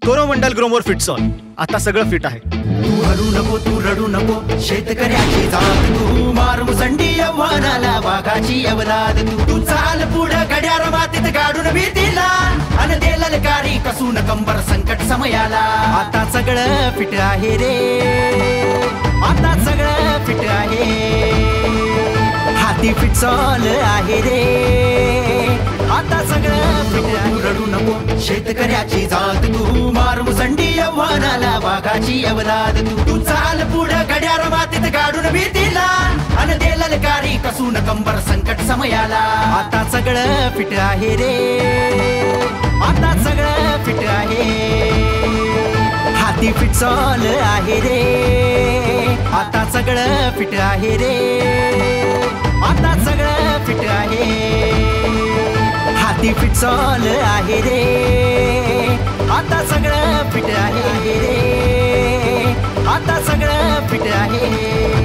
Coromandel Gromor फिटसॉल, आता सगळं fit आहे. तू हरू नको, तू रडू नको, शेतकऱ्याची जात तू, मार मुसंडी आव्हानाला वाघाची अवलाद तू चाल पुढं घड्याळ मातीत गाडून भीतीला, अन दे ललकारी कसून कंबर संकट समयाला. आता सगळं फिट आहे रे, आता सगळं फिट आहे, हाती फिटसॉल आहे रे, आता सगळं फिट आहे. रडू नको, शेतकऱ्याची जात तू, मार मुसंडी आव्हानाला वाघाची अवलाद तू चाल पुढं घड्याळ मातीत गाडून भीतीला, अन दे ललकारी कसून कंबर संकट समयाला. आता सगळं फिट आहे रे, आता सगळं फिट आहे, हाती फिटसॉल आहे रे, आता सगळं फिट आहे रे, आता सगळं फिट आहे, हाती फिटसॉल आहे रे, आता सगळं फिट आहे रे, आता सगळं फिट आहे.